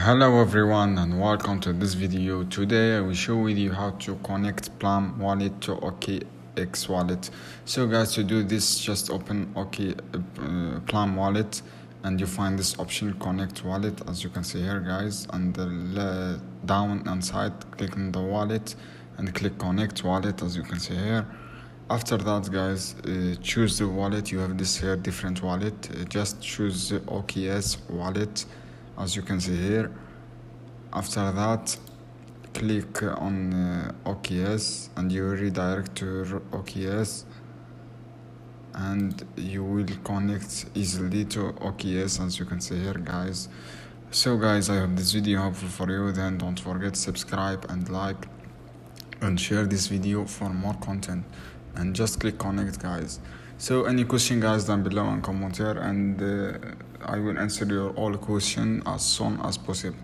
Hello everyone and welcome to this video. Today I will show with you how to connect Blum wallet to OKX wallet. So guys, to do this, just open Blum wallet and you find this option connect wallet, as you can see here guys, and down and side click on the wallet and click connect wallet, as you can see here. After that guys, choose the wallet. You have this here different wallet. Just choose the OKX wallet, as you can see here. After that, click on OKX and you redirect to OKX and you will connect easily to OKX, as you can see here guys. So guys, I hope this video helpful for you. Then don't forget to subscribe and like and share this video for more content, and just click connect guys. So any question guys, down below and comment here, and I will answer your all question as soon as possible.